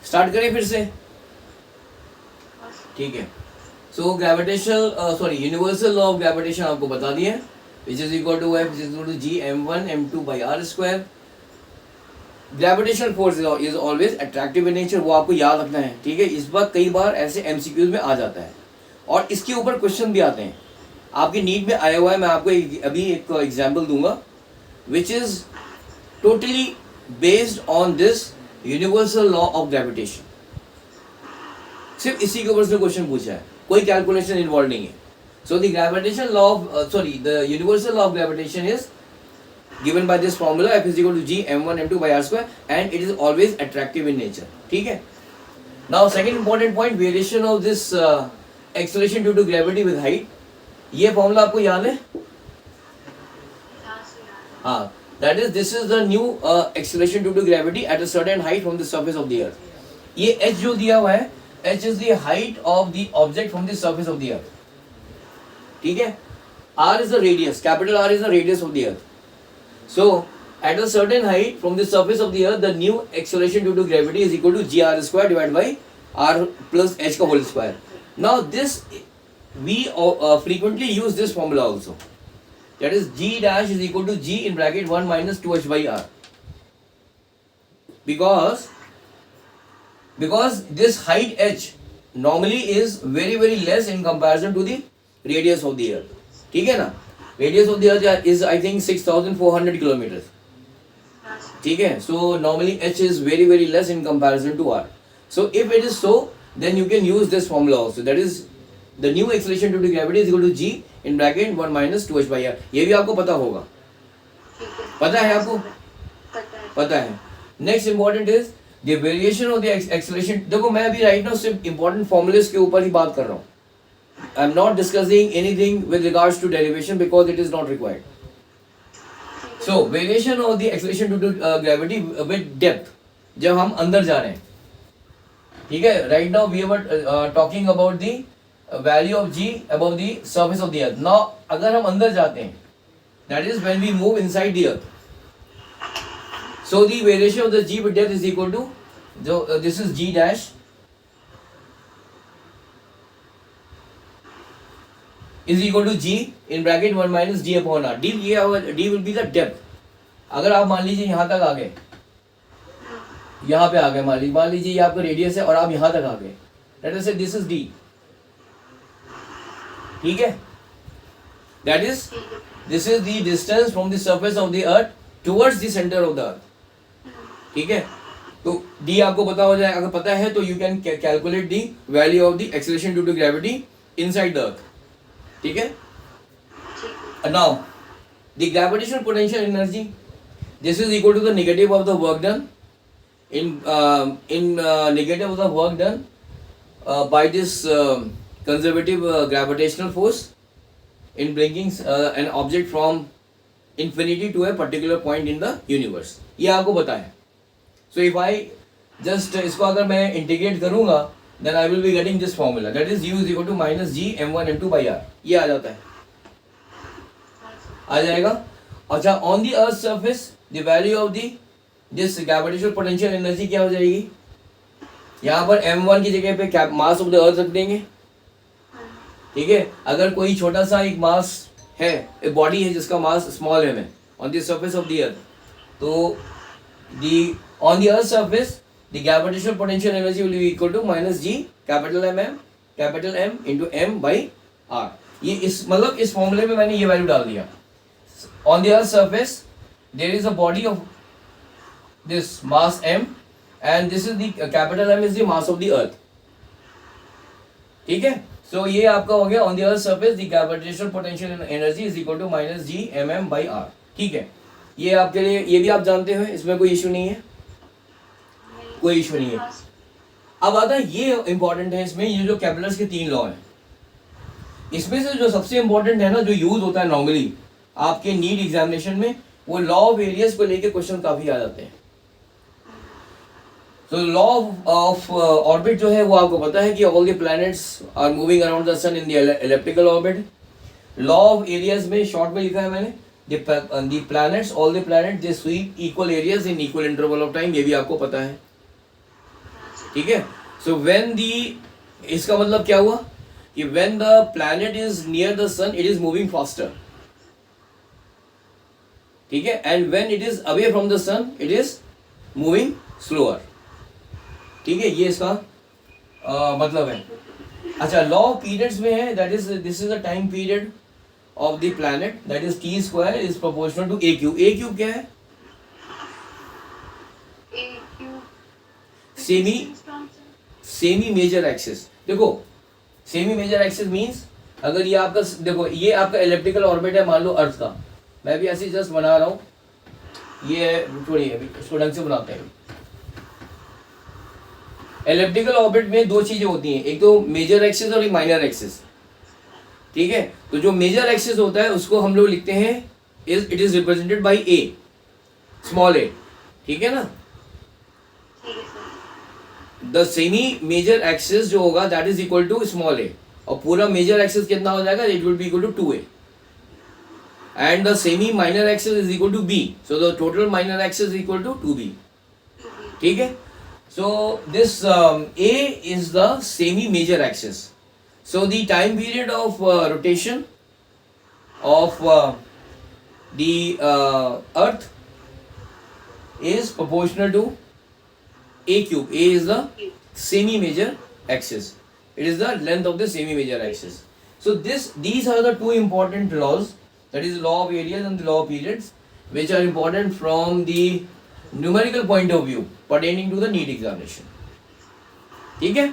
Start करें फिर से? ठीक है। So gravitational universal law of gravitation आपको बता दिया है, which is equal to F is equal to G m1 m2 by r square. Gravitational force is always attractive in nature, वो आपको याद रखना है, ठीक है। इस बार कई बार ऐसे एमसीक्यूज में आ जाता है और इसके ऊपर क्वेश्चन भी आते हैं, आपकी नीट में आया हुआ है। मैं आपको अभी एक एग्जांपल दूंगा which is totally based on this universal law of gravitation. सिर्फ इसी के ऊपर से क्वेश्चन पूछा है, कोई कैलकुलेशन इन्वॉल्व नहीं है। So the gravitation law of the universal law of gravitation is given by this formula f is equal to g m1 m2 by r square and it is always attractive in nature, ठीक है। Now second important point, variation of this acceleration due to gravity with height, ये formula आपको याद है? हाँ, that is this is the new acceleration due to gravity at a certain height from the surface of the earth। ये h जो दिया हुआ है, h is the height of the object from the surface of the earth, ठीक है। r is the radius, capital R is the radius of the earth। So at a certain height from the surface of the earth, the new acceleration due to gravity is equal to gr square divided by r plus h का whole square। Now this we frequently use this formula also, that is g dash is equal to g in bracket 1 minus 2h by r, because this height h normally is very very less in comparison to the radius of the earth, ठीक है ना। Radius of the earth is I think 6,400 kilometers, ठीक है। So normally h is very very less in comparison to r। So if it is so, then you can use this formula also, that is the new acceleration due to gravity is equal to g in bracket 1 minus 2h by r। ये भी आपको पता होगा, पता है आपको? पता है। Next important is the variation of the acceleration। देखो मैं अभी right now सिर्फ important formulas के ऊपर ही बात कर रहा हूँ, I am not discussing anything with regards to derivation because it is not required। So variation of the acceleration due to gravity with depth, जब हम अंदर जा रहे हैं, ठीक है। Right now we were talking about the value of g above the surface of the earth। Now अगर हम अंदर जाते हैं, that is when we move inside the earth। So the variation of the g with depth is equal to जो this is g dash is equal to g in bracket 1 minus d upon r। d ये d will be the depth। अगर आप मान लीजिए यहाँ तक आ गए, यहाँ पे आ गए, मान लीजिए ये आपका रेडियस है और आप यहाँ तक आ गए, let us say this is d, ठीक है। that is this is the distance from the surface of the earth towards the center of the earth, ठीक है। तो d आपको पता हो जाए, अगर पता है तो you can calculate the value of the acceleration due to gravity inside the earth, ठीक है। Now the gravitational potential energy, this is equal to the negative of the work done in negative of the work done by this conservative gravitational force in bringing an object from infinity to a particular point in the universe। ये आपको पता है। So if I just इसको अगर मैं integrate करूँगा, then I will be getting this formula, that is u is equal to minus g m1 m2 by r। ये आ जाता है, आ जाएगा। अच्छा, on the earth surface the value of the this gravitational potential energy क्या हो जाएगी? यहाँ पर m1 की जगह पे मास ऑफ द अर्थ रख देंगे, ठीक है। अगर कोई छोटा सा एक मास है, एक बॉडी है जिसका मास स्मॉल m है on the surface of the earth, तो on the earth surface the gravitational potential energy will be equal to minus g capital M into m by r। ये इस मतलब इस फॉर्मूले में मैंने ये वैल्यू डाल दिया। On the earth surface there is a body of this mass m and this is the capital M is the mass of the earth, ठीक है। So ये आपका हो गया on the earth surface the gravitational potential energy is equal to minus g mm by r, ठीक है। ये आपके लिए, ये भी आप जानते हो, इसमें कोई इशू नहीं है, कोई इशू नहीं है। अब आता है ये इंपॉर्टेंट है इसमें, ये जो केपलर्स के 3 लॉ हैं, इसमें से जो सबसे इंपॉर्टेंट है ना, जो यूज होता है नॉर्मली आपके नीट एग्जामिनेशन में, वो लॉ ऑफ एरियाज को लेके क्वेश्चन काफी आ जाते हैं। तो लॉ ऑफ ऑर्बिट जो है वो आपको पता है कि all the planets are moving around the sun in the elliptical orbit. Law of areas में शॉर्ट में लिखा है मैंने, the planets, all the planets they sweep equal areas in equal interval of time, ये भी आपको पता है, ठीक है. सो व्हेन दी, इसका मतलब क्या हुआ कि when the planet is near the sun it is moving faster. ठीक है. And when it is away from the sun it is moving slower. ठीक है, ये इसका मतलब है. अच्छा, लॉ ऑफ पीरियड्स में है, that is this is the time period of the planet, that is T square is proportional to a cube. A cube क्या है? Semi major axis. देखो, सेमी मेजर एक्सिस मींस अगर ये आपका, देखो ये आपका एलिप्टिकल ऑर्बिट है मान लो अर्थ का, मैं भी ऐसे जस्ट बना रहा हूँ, ये छोड़िए इसको ढंग से बनाते हैं. एलिप्टिकल ऑर्बिट में दो चीजें होती हैं, एक तो मेजर एक्सिस और एक माइनर एक्सिस. ठीक है. तो जो मेजर एक्सिस होता है उसको हम लोग लिखते हैं it is represented by a, small a. ठीक है ना. द सेमी मेजर एक्सिस जो होगा that is equal to small a, और पूरा मेजर एक्सिस कितना हो जाएगा, it will be equal to 2a. And the semi minor axis is equal to b, so the total minor axis is equal to 2b. ठीक है. So this a is the semi major axis. So the time period of rotation of the earth is proportional to a cube. A is the semi major axis. It is the length of the semi major axis. So these are the two important laws, that is law of areas and the law of periods, which are important from the numerical point of view pertaining to the NEET examination. ठीक है.